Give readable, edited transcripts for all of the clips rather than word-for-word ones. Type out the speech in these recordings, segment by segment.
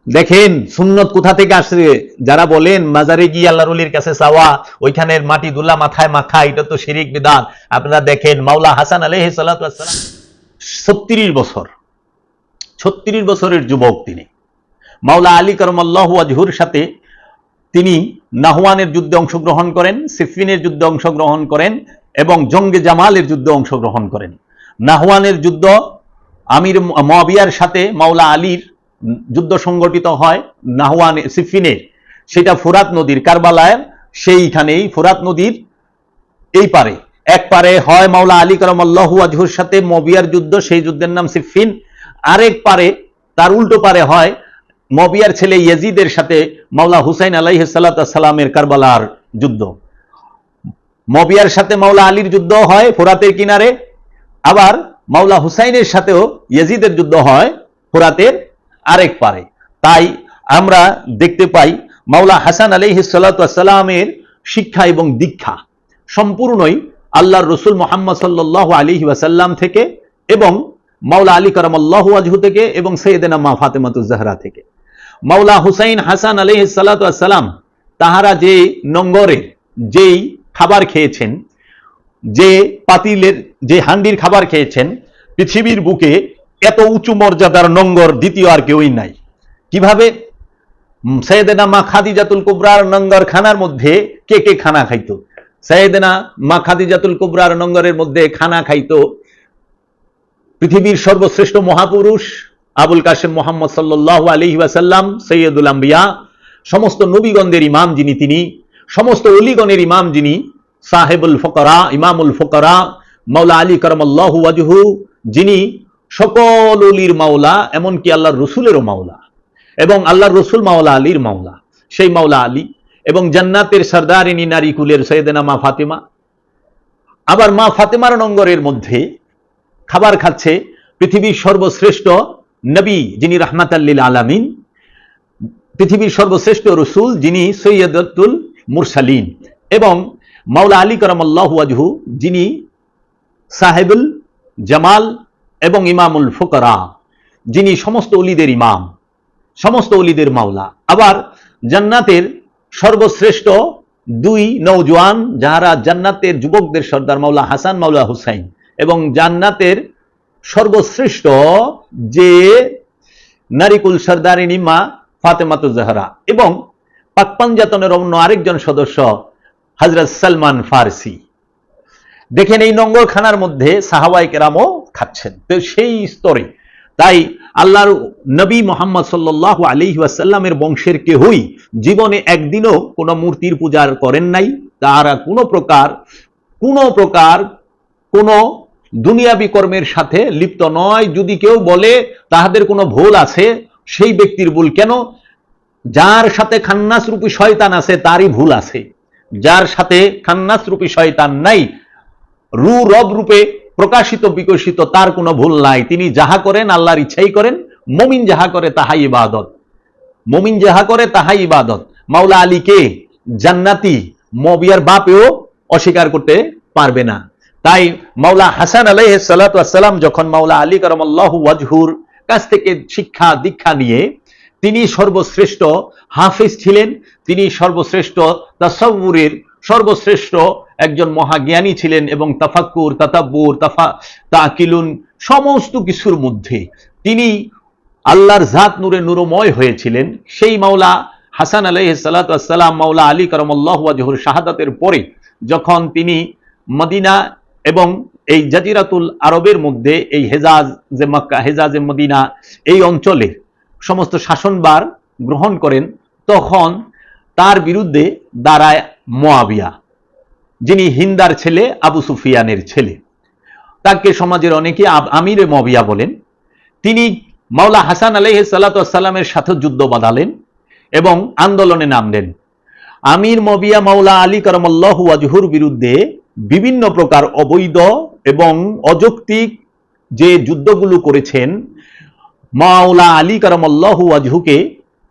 দেখেন সুন্নত কোথা থেকে আসছে। যারা বলেন মাজারে গিয়ে আল্লাহর ওলির কাছে চাওয়া, ওইখানের মাটি দুলা মাথায় মাখা, এটা তো শিরিক বিদআত। আপনারা দেখেন মাওলা হাসান আলাইহিস সালাতু ওয়াস সালাম 36 বছরের যুবক তিনি। মাওলা আলী কারামাল্লাহু ওয়াজহুর সাথে তিনি নাহওয়ানের যুদ্ধে অংশগ্রহণ করেন, সিফিনের যুদ্ধে অংশগ্রহণ করেন এবং জঙ্গে জামালের যুদ্ধে অংশগ্রহণ করেন। নাহওয়ানের যুদ্ধ আমির মুআবিয়ার সাথে মাওলা আলীর যুদ্ধ সংগঠিত হয় নাহওয়ানে সিফিনের, সেটা ফোরাত নদীর কারবালায়, সেইখানেই ফোরাত নদীর এই পারে এক পারে হয় মাওলা আলী কারামাল্লাহু ওয়াজহুর সাথে মুআবিয়ার যুদ্ধ, সেই যুদ্ধের নাম সিফিন। আরেক পারে তার উল্টো পারে হয় মুআবিয়ার ছেলে ইয়াজিদের সাথে মাওলা হুসাইন আলাইহিস সালাতু ওয়াস সালামের কারবালার যুদ্ধ। মুআবিয়ার সাথে মাওলা আলীর যুদ্ধ হয় ফোরাতের কিনারে, আবার মাওলা হুসাইনের সাথেও ইয়াজিদের যুদ্ধ হয় ফোরাতের আরেক পারে। তাই আমরা দেখতে পাই মাওলা হাসান আলাইহিস সালাতু ওয়াস সালামের শিক্ষা এবং দীক্ষা সম্পূর্ণই আল্লাহর রাসূল মুহাম্মদ সাল্লাল্লাহু আলাইহি ওয়াসাল্লাম থেকে এবং মাওলা আলী কারামাল্লাহু ওয়াজহু থেকে এবং সাইয়েদেনা মা ফাতেমাতুজ জাহরা থেকে। মাওলা হুসাইন হাসান আলাইহিস সালাতু ওয়াস সালাম তাহারা যে নঙ্গরের যেই খাবার খেয়েছেন, যে পাতিলের যে হান্ডির খাবার খেয়েছেন, পৃথিবীর বুকে এত উঁচু মর্যাদার নঙ্গর দ্বিতীয় আর কেউই নাই। কিভাবে? সাইয়েদেনা মা খাদিজাতুল কুবরার নঙ্গর খানার মধ্যে কে কে খানা খাইতো? সাইয়েদেনা মা খাদিজাতুল কুবরার নঙ্গরের মধ্যে খানা খাইতো পৃথিবীর সর্বশ্রেষ্ঠ মহাপুরুষ আবুল কাসেম মুহাম্মদ সাল্লাল্লাহু আলাইহি ওয়াসাল্লাম, সৈয়দুল আম্বিয়া, সমস্ত নবীগণদের ইমাম যিনি, তিনি সমস্ত ওলিগণের ইমাম যিনি, সাহেবুল ফুকারা, ইমামুল ফুকারা, মাওলা আলী কারামাল্লাহু ওয়াজহু, যিনি সকল ওলির মাওলা, এমনকি আল্লাহর রসুলেরও মাওলা এবং আল্লাহর রসুল মাওলা আলীর মাওলা, সেই মাওলা আলী এবং জান্নাতের সরদারিনী নারী কুলের সৈয়দেনা মা ফাতেমা। আবার মা ফাতেমার নঙ্গরের মধ্যে খাবার খাচ্ছে পৃথিবীর সর্বশ্রেষ্ঠ নবী যিনি রাহমাতাল লিল আলামিন, পৃথিবীর সর্বশ্রেষ্ঠ রসুল যিনি সৈয়দুল মুরসালিন, এবং মাওলা আলী কারামাল্লাহু ওয়াজহু যিনি সাহেবুল জামাল এবং ইমামুল ফুকারা, যিনি সমস্ত ওলিদের ইমাম, সমস্ত ওলিদের মাওলা। আবার জান্নাতের সর্বশ্রেষ্ঠ দুই নওজোয়ান যাহারা জান্নাতের যুবকদের সর্দার, মাওলা হাসান, মাওলা হুসাইন, এবং জান্নাতের সর্বশ্রেষ্ঠ যে নারীকুল সর্দারিনী মা ফাতেমাতুজ জাহরা, এবং পাক পাঞ্জাতনের অন্য আরেকজন সদস্য হযরত সালমান ফারসি। দেখেন এই নঙ্গর খানার মধ্যে সাহাবায়ে কেরামও খাচ্ছেন, তো সেই স্তরে। তাই আল্লাহর নবী মুহাম্মদ সাল্লাল্লাহু আলাইহি ওয়াসাল্লামের বংশের কেউই জীবনে একদিনও কোনো মূর্তির পূজা করেন নাই। তারা কোনো প্রকার কোনো দুনিয়াবি কর্মের সাথে লিপ্ত নয়। যদি কেউ বলে তাহাদের কোনো ভুল আছে, সেই ব্যক্তির ভুল। কেন? যার সাথে খান্নাস রূপী শয়তান আছে তারই ভুল আছে। যার সাথে খান্নাস রূপী শয়তান নাই, রব রূপে প্রকাশিত বিকশিত, তার কোনো ভুল নাই। তিনি যাহা করেন আল্লাহর ইচ্ছাই করেন। মুমিন যাহা করে তাহাই ইবাদত, মুমিন যাহা করে তাহাই ইবাদত। মাওলা আলীকে জান্নাতি মুআবিয়ার বাপেও অস্বীকার করতে পারবে না। তাই মাওলা হাসান আলাইহিস সালাতু ওয়াস সালাম যখন মাওলা আলী কারামাল্লাহু ওয়াজহুর কাছ থেকে শিক্ষা দীক্ষা নিয়ে, তিনি সর্বশ্রেষ্ঠ হাফেজ ছিলেন, তিনি সর্বশ্রেষ্ঠ তাসাউরের সর্বশ্রেষ্ঠ একজন মহাজ্ঞানী ছিলেন, এবং তাফাক্কুর, তাতাব্বুর, তাকিলুন সমস্ত কিছুর মধ্যে তিনি আল্লাহর জাত নূরে নূরময় হয়েছিলেন। সেই মাওলা হাসান আলাইহিস সালাতু ওয়াস সালাম মাওলা আলী কারামাল্লাহু ওয়াজহুর শাহাদাতের পরে যখন তিনি মদিনা এবং এই জাজিরাতুল আরবের মধ্যে এই হেজাজে মক্কা, হেজাজে মদিনা এই অঞ্চলের সমস্ত শাসনভার গ্রহণ করেন, তখন তার বিরুদ্ধে দাঁড়ায় মুআবিয়া, যিনি হিন্দার ছেলে, আবু সুফিয়ানের ছেলে। তাকে সমাজের অনেকে আমিরে মুআবিয়া বলেন। তিনি মাওলা হাসান আলাইহিস সালাতু ওয়াস সালামের সাথে যুদ্ধ বাঁধালেন এবং আন্দোলনে নামলেন। আমির মুআবিয়া মাওলা আলী কারামাল্লাহু ওয়াজহুর বিরুদ্ধে বিভিন্ন প্রকার অবৈধ এবং অযৌক্তিক যে যুদ্ধগুলো করেছেন, মাওলা আলী কারামাল্লাহু ওয়াজহুকে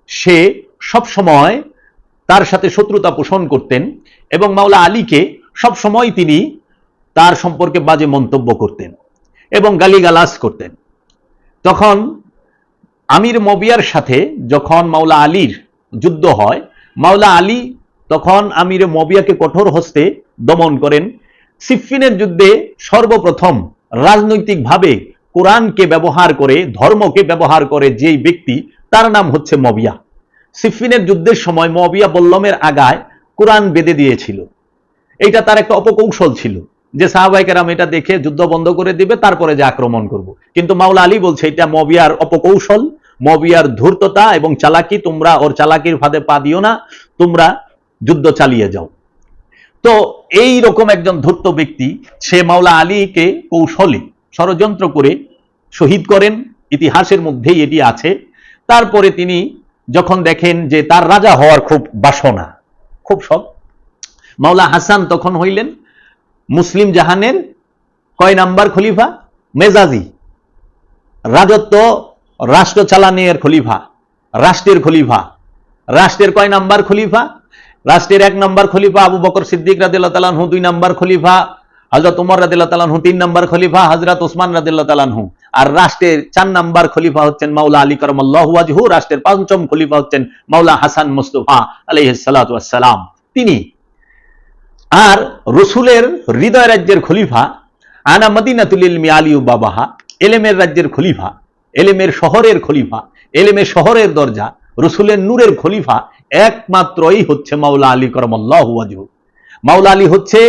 সে সবসময় তার সাথে শত্রুতা পোষণ করতেন এবং মাওলা আলীকে সবসময় তিনি তার সম্পর্কে বাজে মন্তব্য করতেন এবং গালিগালাজ করতেন। তখন আমির মুয়াবিয়ার সাথে যখন মাওলা আলীর যুদ্ধ হয়, মাওলা আলী তখন আমির মুয়াবিয়াকে কঠোর হস্তে দমন করেন। সিফফিনের যুদ্ধে সর্বপ্রথম রাজনৈতিকভাবে কোরআনকে ব্যবহার করে, ধর্মকে ব্যবহার করে যেই ব্যক্তি, তার নাম হচ্ছে মুয়াবিয়া। সিফফিনের যুদ্ধের সময় মুয়াবিয়া বল্লমের আগায় কোরআন বেঁধে দিয়েছিল। এইটা তার একটা অপকৌশল ছিল যে সাহাবায়ে কেরাম এটা দেখে যুদ্ধ বন্ধ করে দিবে, তারপরে যে আক্রমণ করব। কিন্তু মাওলা আলী বলছে এটা মুয়াবিয়ার অপকৌশল, মুয়াবিয়ার ধূর্ততা এবং চালাকি, তোমরা ওর চালাকির ফাঁদে পা দিও না, তোমরা যুদ্ধ চালিয়ে যাও। তো এই রকম একজন ধূর্ত ব্যক্তি, সে মাওলা আলীকে কৌশলে ষড়যন্ত্র করে শহীদ করেন, ইতিহাসের মধ্যেই এটি আছে। তারপরে তিনি যখন দেখেন যে তার রাজা হওয়ার খুব বাসনা, খুব শখ, মাওলা হাসান তখন হইলেন মুসলিম জাহানের কয় নাম্বার খলিফা? মেজাজি, রাজত্ব, রাষ্ট্র চালানের খলিফা, রাষ্ট্রের খলিফা। রাষ্ট্রের কয় নাম্বার খলিফা? রাষ্ট্রের 1 নম্বর খলিফা আবু বকর সিদ্দিক রাদিয়াল্লাহু তাআলা আনহু, 2 নম্বর খলিফা হযরত ওমর রাদিয়াল্লাহু তাআলা আনহু, 3 নম্বর খলিফা হযরত ওসমান রাদিয়াল্লাহু তাআলা আনহু। আর রাষ্ট্রের 4 নম্বর খলিফা হচ্ছেন মাওলা আলী কারামাল্লাহু ওয়াজহু। রাষ্ট্রের 5ম খলিফা হচ্ছেন মাওলা হাসান মুস্তাফা আলাইহিস সালাতু ওয়াস সালাম, তিনি। আর রসুলের হৃদয় রাজ্যের খলিফা, আনা মদিনাতুল ইলমি আলিউ বাবাহা, এলেমের রাজ্যের খলিফা, এলেমের শহরের খলিফা, এলেমের শহরের দরজা, রসুলের নূরের খলিফা একমাত্রই হচ্ছে মাওলা আলী কারামাল্লাহু ওয়াজহু। মাওলা আলী হচ্ছে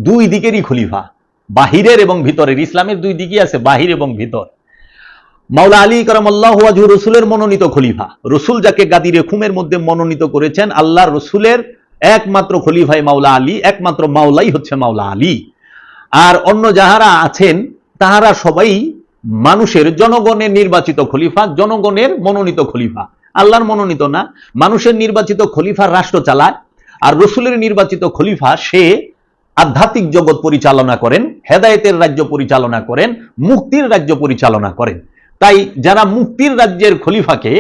দুই দিকেরই খলিফা, বাহিরের এবং ভিতরের। ইসলামের 2 দিকই আছে, বাহির এবং ভিতর। মাওলা আলী কারামাল্লাহু ওয়াজহু রসুলের মনোনীত খলিফা। রসুল যাকে গাদিরে খুমের মধ্যে মনোনীত করেছেন, আল্লাহর রসুলের একমাত্র খলিফাই মাওলা আলী, একমাত্র মাওলাই হচ্ছে মাওলা আলী। আর অন্য যাহারা আছেন তাহারা সবাই মানুষের, জনগণের নির্বাচিত খলিফা, জনগণের মনোনীত খলিফা, আল্লাহর মনোনীত না। মানুষের নির্বাচিত খলিফা রাষ্ট্র চালায়, আর রসুলের নির্বাচিত খলিফা সে আধ্যাত্মিক জগৎ পরিচালনা করেন, হেদায়েতের রাজ্য পরিচালনা করেন, মুক্তির রাজ্য পরিচালনা করেন। তাই যারা মুক্তির রাজ্যের খলিফাকে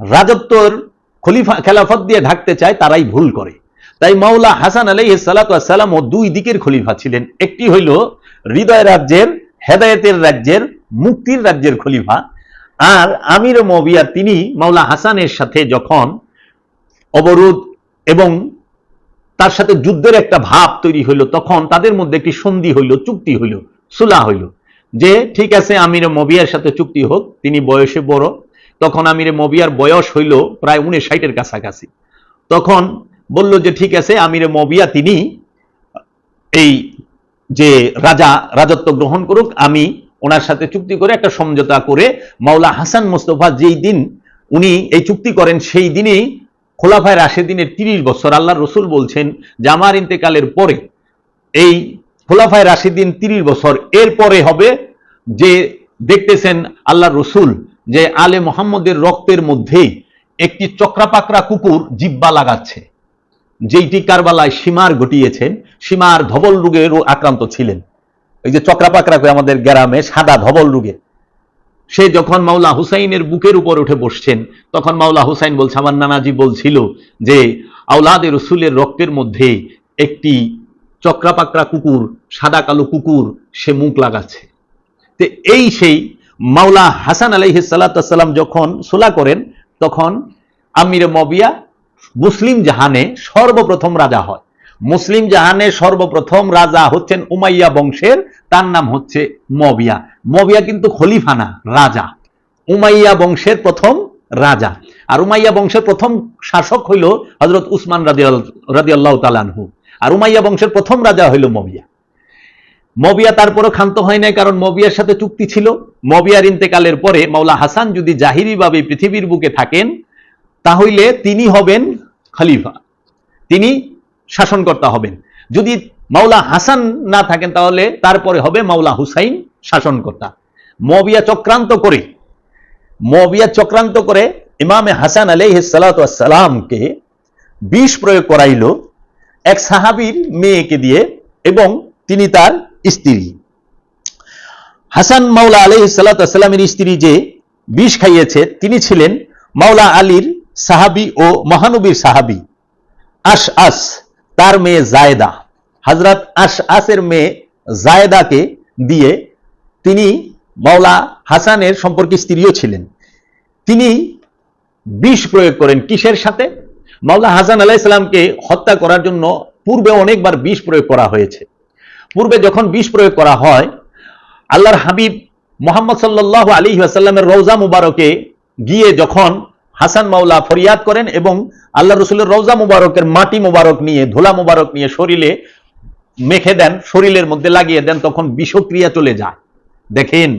রাজত্বর খলিফা খেলাফত দিয়ে ঢাকতে চায়, তারাই ভুল করে। তাই মাওলা হাসান আলাইহিস সালাতু ওয়াস সালাম ও 2 দিকের খলিফা ছিলেন। একটি হইল হৃদয় রাজ্যের, হেদায়েতের রাজ্যের, মুক্তির রাজ্যের খলিফা। আর আমির মুয়াবিয়া তিনি মাওলা হাসানের সাথে যখন অবরোধ এবং তার সাথে যুদ্ধের একটা ভাব তৈরি হইল, তখন তাদের মধ্যে একটি সন্ধি হইল, চুক্তি হইল, সুলাহ হইল যে ঠিক আছে আমির মুয়াবিয়ার সাথে চুক্তি হোক। তিনি বয়সে বড়, তখন আমির মুয়াবিয়ার বয়স হইল প্রায় 59-এর কাছাকাছি। তখন বলল যে ঠিক আছে আমির মুয়াবিয়া তিনি এই যে রাজত্ব গ্রহণ করুক, আমি ওনার সাথে চুক্তি করে একটা সমঝোতা করে মাওলা হাসান মুস্তাফা যেই দিন উনি এই চুক্তি করেন, সেই দিনেই খোলাফায়ে রাশেদিনের 30 বছর। আল্লাহর রসুল বলছেন যে আমার ইন্তেকালের পরে এই খোলাফায়ে রাশেদিন 30 বছর, এরপরে হবে যে দেখতেছেন আল্লাহর রসুল যে আলে মুহাম্মদের রক্তের মধ্যে একটি চক্রাপাকরা কুকুর জিব্বা লাগাচ্ছে, যেইটি কারবালায় সীমার ঘটিয়েছেন। সীমার ধবল রোগের আক্রান্ত ছিলেন, এই যে চক্রাপাকরা আমাদের গ্রামে সাদা ধবল রোগে। সে যখন মাওলা হুসাইনের বুকের উপর উঠে বসছেন, তখন মাওলা হুসাইন বলছে আমার নানাজি বলছিল যে আওলাদে রসুলের রক্তের মধ্যে একটি চক্রাপাকরা কুকুর, সাদা কালো কুকুর, সে মুখ লাগাচ্ছে। তো এই সেই মাওলা হাসান আলাইহিস সালাতু ওয়াস সালাম যখন সুলা করেন, তখন আমির মুয়াবিয়া মুসলিম জাহানে সর্বপ্রথম রাজা হয়। মুসলিম জাহানে সর্বপ্রথম রাজা হচ্ছেন উমাইয়া বংশের, তার নাম হচ্ছে মুয়াবিয়া। মুয়াবিয়া কিন্তু খলিফা না, রাজা। উমাইয়া বংশের প্রথম রাজা। আর উমাইয়া বংশের প্রথম শাসক হইল হযরত উসমান রাদিয়াল্লাহু তাআলা আনহু। আর উমাইয়া বংশের প্রথম রাজা হইল মুয়াবিয়া। মুয়াবিয়া তারপরও ক্ষান্ত হয় নাই, কারণ মুয়াবিয়ার সাথে চুক্তি ছিল। মুয়াবিয়ার ইন্তেকালের পরে মাওলা হাসান যদি জাহিরিভাবে পৃথিবীর বুকে থাকেন, তাহলে তিনি হবেন খলিফা, তিনি শাসনকর্তা হবেন। যদি মাওলা হাসান না থাকেন, তাহলে তারপরে হবে মাওলা হুসাইন শাসনকর্তা। মুয়াবিয়া চক্রান্ত করে ইমামে হাসান আলাইহিস সালাতু ওয়াস সালামকে বিষ প্রয়োগ করাইল এক সাহাবীর মেয়েকে দিয়ে, এবং তিনি তার স্ত্রী। হাসান মাওলা আলাইহিস সালাতু ওয়াস সালামের স্ত্রী যে বিষ খাইয়েছে, তিনি ছিলেন মাওলা আলীর সাহাবী ও মহানবীর সাহাবী আশআস, তার মেয়ে জায়েদা। হযরত আশআসের মেয়ে জায়েদাকে দিয়ে তিনি মাওলা হাসানের সম্পর্কে স্ত্রীও ছিলেন। তিনি বিষ প্রয়োগ করেন। কিসের সাথে? মাওলা হাসান আলাইহিস সালামকে হত্যা করার জন্য পূর্বে অনেকবার বিষ প্রয়োগ করা হয়েছে। পূর্বে যখন বিষ প্রয়োগ করা হয়, আল্লাহর হাবিব মুহাম্মদ সাল্লাল্লাহু আলাইহি ওয়াসাল্লামের রওজা মুবারকে গিয়ে যখন হাসান মাওলা ফরিয়াদ করেন এবং আল্লাহ রসুলের রওজা মুবারকের মাটি মুবারক নিয়ে, ধুলা মুবারক নিয়ে শরীরে মেখে দেন, শরীরের মধ্যে লাগিয়ে দেন, তখন বিষক্রিয়া চলে যায়। দেখেন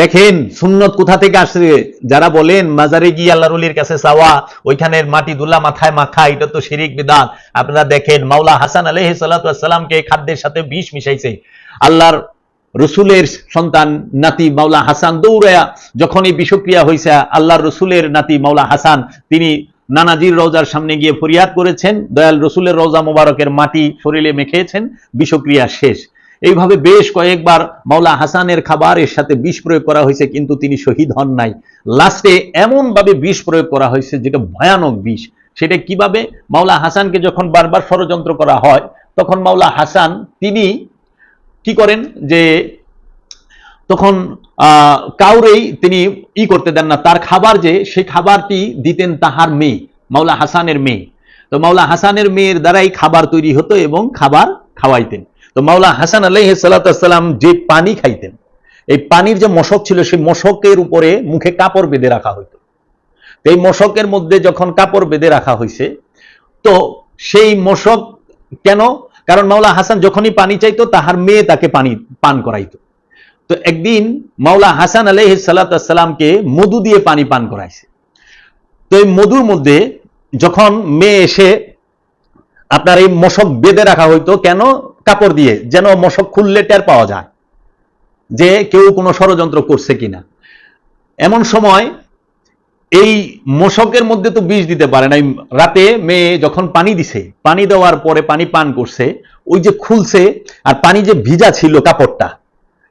দেখেন সুন্নত কোথা থেকে আসছে। যারা বলেন মাজারে গিয়ে আল্লাহর ওলির কাছে চাওয়া, ওইখানের মাটি ধুলা মাথায় মাখা, এটা তো শিরিক বিদআত। আপনারা দেখেন মাওলা হাসান আলাইহিস সালাতু ওয়াস সালামকে খাদ্যের সাথে বিষ মিশাইছে। আল্লাহর রসুলের সন্তান নাতি মাওলা হাসান দৌড়ায়া যখন এই বিষক্রিয়া হয়েছে, আল্লাহর রসুলের নাতি মাওলা হাসান তিনি নানাজির রওজার সামনে গিয়ে ফরিয়াদ করেছেন, দয়াল রসুলের রওজা মোবারকের মাটি শরীরে মেখেছেন, বিষক্রিয়া শেষ। এইভাবে বেশ কয়েকবার মাওলা হাসানের খাবারের সাথে বিষ প্রয়োগ করা হয়েছে, কিন্তু তিনি শহীদ হন নাই। লাস্টে এমন ভাবে বিষ প্রয়োগ করা হয়েছে যেটা ভয়ানক বিষ। সেটা কিভাবে? মাওলা হাসানকে যখন বারবার ষড়যন্ত্র করা হয়, তখন মাওলা হাসান তিনি কি করেন যে তখন কাউরেই তিনি করতে দেন না। তার খাবার যে, সেই খাবারটি দিতেন তাহার মেয়ে, মাওলা হাসানের মেয়ে। তো মাওলা হাসানের মেয়ের দ্বারাই খাবার তৈরি হতো এবং খাবার খাওয়াইতেন। তো মাওলা হাসান আলাইহিস সালাতু ওয়াস সালাম যে পানি খাইতেন, এই পানির যে মশক ছিল, সেই মশকের উপরে মুখে কাপড় বেঁধে রাখা হইতো। এই মশকের মধ্যে যখন কাপড় বেঁধে রাখা হয়েছে, তো সেই মশক কেন? কারণ মাওলা হাসান যখনই পানি চাইতো, তাহার মেয়ে তাকে পানি পান করাইতো। তো একদিন মাওলা হাসান আলাইহিস সালাতু ওয়াস সালামকে মধু দিয়ে পানি পান করাইছে। তো এই মধুর মধ্যে যখন মেয়ে এসে, আপনার এই মশক বেঁধে রাখা হইতো কেন? কাপড় দিয়ে, যেন মশক খুললে টের পাওয়া যায় যে কেউ কোনো ষড়যন্ত্র করছে কিনা। এমন সময় এই মশকের মধ্যে তো বিষ দিতে পারে না। রাতে মেয়ে যখন পানি দিছে, পানি দেওয়ার পরে পানি পান করছে, ওই যে খুলছে, আর পানি যে ভিজা ছিল কাপড়টা,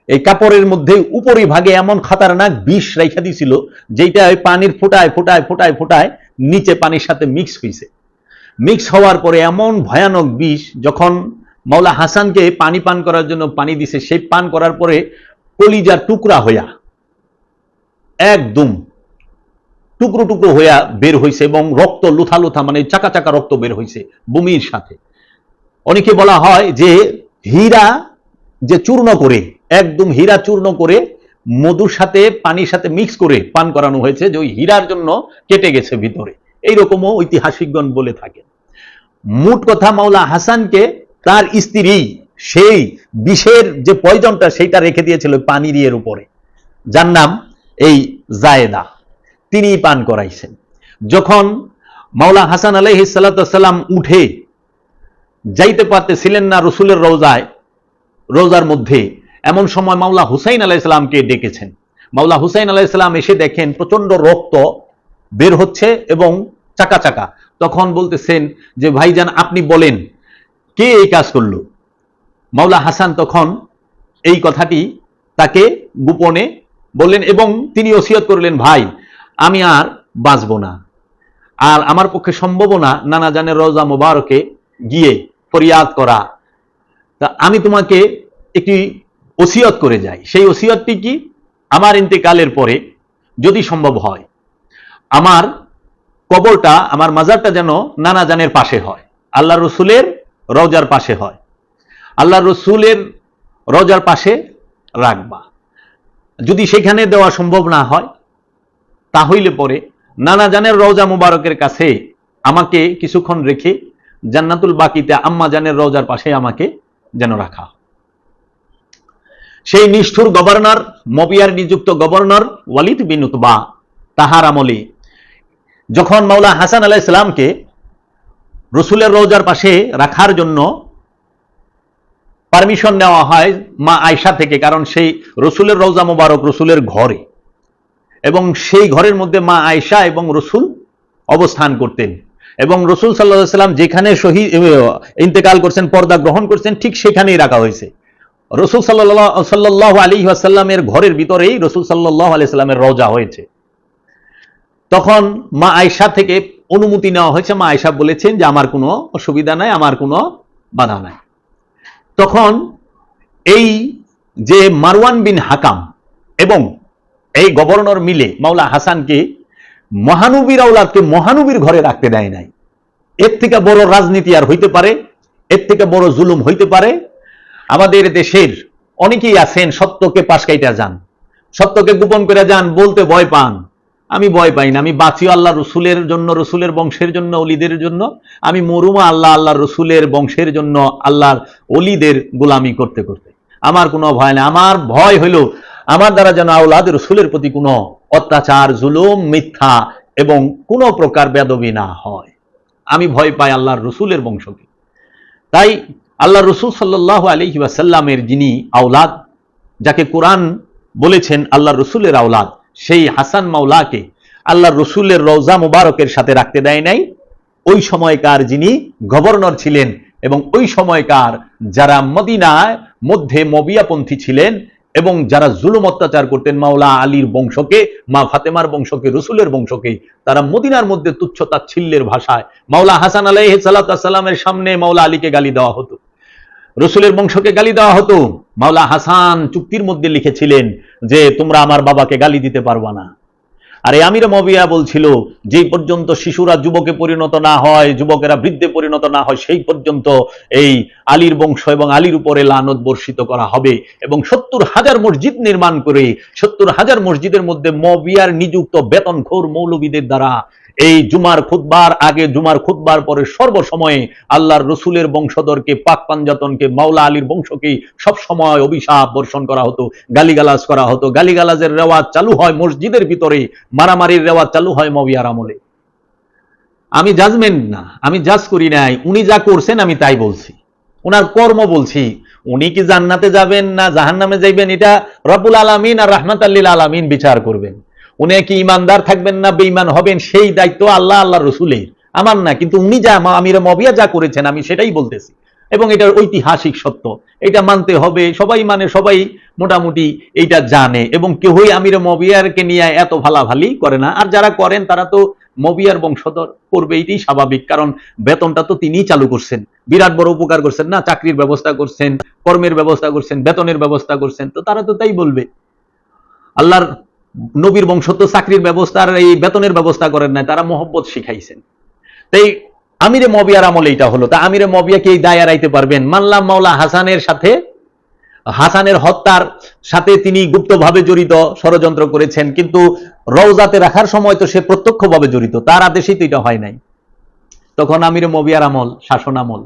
এই কাপড়ের মধ্যে উপরি ভাগে এমন খতরনাক বিষ রেখে দিয়েছিল, যেটা ওই পানির ফোটায় ফোটায় ফোটায় ফোটায় নিচে পানির সাথে মিক্স হয়েছে। মিক্স হওয়ার পরে এমন ভয়ানক বিষ, যখন মাওলা হাসানকে পানি পান করার জন্য পানি দিছে, সেই পান করার পরে কলিজা টুকরা হইয়া একদম টুকরো টুকরো হইয়া বের হয়েছে এবং রক্ত লুথা লুথা, মানে চাকা চাকা রক্ত বের হয়েছে বমির সাথে। অনেকে বলা হয় যে হীরা যে চূর্ণ করে, একদম হীরা চূর্ণ করে মধুর সাথে পানির সাথে মিক্স করে পান করানো হয়েছে, যে ওই হীরার জন্য কেটে গেছে ভিতরে, এইরকমও ঐতিহাসিকগণ বলে থাকেন। মোট কথা, মাওলা হাসানকে তার স্ত্রী সেই বিষের যে পয়জনটা, সেইটা রেখে দিয়েছিল পানির ইয়ের উপরে, যার নাম এই জায়েদা, তিনি পান করাইছেন। যখন মাওলা হাসান আলাইহিস সালাতু ওয়াস সালাম উঠে যাইতে পারতেছিলেন না রসুলের রোজার মধ্যে, এমন সময় মাওলা হুসাইন আলাইহিস সালামকে ডেকেছেন। মাওলা হুসাইন আলাইহিস সালাম এসে দেখেন প্রচন্ড রক্ত বের হচ্ছে এবং চাকা চাকা। তখন বলতেছেন যে ভাইজান, আপনি বলেন কে এই কাজ করলো? মাওলা হাসান তখন এই কথাটি তাকে গোপনে বললেন এবং তিনি ওসিয়ত করলেন, ভাই আমি আর বাঁচবো না, আর আমার পক্ষে সম্ভব না নানা জানের রওজা মুবারকে গিয়ে ফরিয়াদ করা। তা আমি তোমাকে একটি ওসিয়ত করে যাই। সেই ওসিয়তটি কি? আমার ইন্তেকালের পরে যদি সম্ভব হয়, আমার কবরটা, আমার মাজারটা যেন নানা জানের পাশে হয়, আল্লাহ রসুলের রওজার পাশে হয়। আল্লাহ রসুলের রওজার পাশে রাখবা। যদি সেখানে দেওয়া সম্ভব না হয়, তাহলে পরে নানা জানের রওজা মুবারকের কাছে আমাকে কিছুক্ষণ রেখে জান্নাতুল বাকিতে আম্মা জানের রওজার পাশে আমাকে যেন রাখা। সেই নিষ্ঠুর গভর্নর, মবিয়ার নিযুক্ত গভর্নর ওয়ালিদ বিন উতবা, তাহার আমলে যখন মাওলা হাসান আলাইহিস সালামকে রসুলের রওজার পাশে রাখার জন্য পারমিশন নেওয়া হয় মা আয়েশা থেকে, কারণ সেই রসুলের রওজা মুবারক রসুলের ঘরে, এবং সেই ঘরের মধ্যে মা আয়েশা এবং রসুল অবস্থান করতেন, এবং রসুল সাল্লাল্লাহু আলাইহি সাল্লাম যেখানে শহীদ ইন্তেকাল করছেন, পর্দা গ্রহণ করছেন, ঠিক সেখানেই রাখা হয়েছে। রসুল সাল্লাল্লাহু আলাইহি ওয়াসাল্লামের ঘরের ভিতরেই রসুল সাল্লাল্লাহু আলাইহি সাল্লামের রওজা হয়েছে। তখন মা আয়েশা থেকে অনুমতি নেওয়া হয়েছে। মা আয়েশা বলেছেন যে আমার কোনো অসুবিধা নাই, আমার কোনো বাধা নাই। তখন এই যে মারওয়ান বিন হাকাম এবং এই গভর্নর মিলে মাওলা হাসানকে মহানবীর আওলাদকে মহানবীর ঘরে রাখতে দেয় নাই। এর থেকে বড় রাজনীতি আর হইতে পারে? এর থেকে বড় জুলুম হইতে পারে? আমাদের দেশের অনেকেই আছেন সত্যকে পাশ কাইটা যান, সত্যকে গোপন করে যান, বলতে ভয় পান। আমি ভয় পাই না, আমি বাঁচিও আল্লাহ রসুলের জন্য, রসুলের বংশের জন্য, অলিদের জন্য। আমি মরুমা আল্লাহ রসুলের বংশের জন্য, আল্লাহর অলিদের গোলামি করতে করতে। আমার কোনো ভয় না। আমার ভয় হইল আমার দ্বারা যেন আওলাদ রসুলের প্রতি কোনো অত্যাচার, জুলুম, মিথ্যা এবং কোনো প্রকার বেদবি না হয়। আমি ভয় পাই আল্লাহর রসুলের বংশকে। তাই আল্লাহ রসুল সাল্লাল্লাহু আলাইহি ওয়াসাল্লামের যিনি আওলাদ, যাকে কোরআন বলেছেন আল্লাহ রসুলের আওলাদ, সেই হাসান মাওলাকে আল্লাহ রসুলের রওজা মুবারকের সাথে রাখতে দেয় নাই। ওই সময়কার যিনি গভর্নর ছিলেন এবং ওই সময়কার যারা মদিনার মধ্যে মবিয়াপন্থী ছিলেন এবং যারা জুলুম অত্যাচার করতেন মাওলা আলীর বংশকে, মা ফাতেমার বংশকে, রসুলের বংশকে, তারা মদিনার মধ্যে তুচ্ছ তাচ্ছিল্যের ভাষায় মাওলা হাসান আলাইহিস সালামের সামনে মাওলা আলীকে গালি দেওয়া হতো, রসুলের বংশকে গালি দেওয়া হতো। মাওলা হাসান চুক্তির মধ্যে লিখেছিলেন যে তোমরা আমার বাবাকে গালি দিতে পারবা না। আর এই আমির মুআবিয়া বলছিল যে পর্যন্ত শিশুরা যুবকে পরিণত না হয়, যুবকেরা বৃদ্ধে পরিণত না হয়, সেই পর্যন্ত এই আলীর বংশ এবং আলীর উপরে লানত বর্ষিত করা হবে। এবং ৭০,০০০ মসজিদ নির্মাণ করে ৭০,০০০ মসজিদের মধ্যে মুআবিয়ার নিযুক্ত বেতনখোর মৌলবীদের দ্বারা এই জুমার খুতবার আগে, জুমার খুতবার পরে সর্বসময়ে আল্লাহর রসুলের বংশধরকে, পাক পাঞ্জাতনকে, মাওলা আলীর বংশকে সব সময় অভিশাপ বর্ষণ করা হতো, গালিগালাজ করা হতো। গালিগালাজের রেওয়াজ চালু হয় মসজিদের ভিতরে, মারামারির রেওয়াজ চালু হয় মুআবিয়ার আমলে। আমি জাজমেন্ট না, আমি জাজ করি নাই, উনি যা করছেন আমি তাই বলছি, ওনার কর্ম বলছি। উনি কি জান্নাতে যাবেন না জাহান্নামে যাইবেন এটা রব্বুল আলামিন আর রাহমাতাল লিল আলামিন বিচার করবেন। উনি কি ইমানদার থাকবেন না বেঈমান হবেন সেই দায়িত্ব আল্লাহ রসুলের, আমার না। কিন্তু উনি যা আমির মুআবিয়া যা করেছেন আমি সেটাই বলতেছি এবং এটার ঐতিহাসিক সত্য, এটা মানতে হবে। সবাই মানে, সবাই মোটামুটি এইটা জানে এবং কেউই আমির মুআবিয়াকে নিয়ে এত ভালাভালি করে না। আর যারা করেন তারা তো মুআবিয়ার বংশধর, করবে, এটাই স্বাভাবিক। কারণ বেতনটা তো তিনিই চালু করছেন, বিরাট বড় উপকার করছেন না, চাকরির ব্যবস্থা করছেন, কর্মের ব্যবস্থা করছেন, বেতনের ব্যবস্থা করছেন, তো তারা তো তাই বলবে। আল্লাহর নবীর বংশ তো চাকরির ব্যবস্থার এই বেতনের ব্যবস্থা করেন না, তারা মহব্বত শিখাইছেন। তাই আমিরে মুআবিয়ার আমলে এটা হলো। তা আমিরে মুআবিয়া কি এই দায় এড়াইতে পারবেন? মানলাম মাওলা হাসানের সাথে, হাসানের হত্যার সাথে তিনি গুপ্তভাবে জড়িত, ষড়যন্ত্র করেছেন, কিন্তু রওজাতে রাখার সময় তো সে প্রত্যক্ষভাবে জড়িত, তার আদেশেই তো এটা হয় নাই। তখন আমিরে মুআবিয়ার আমল শাসন আমল।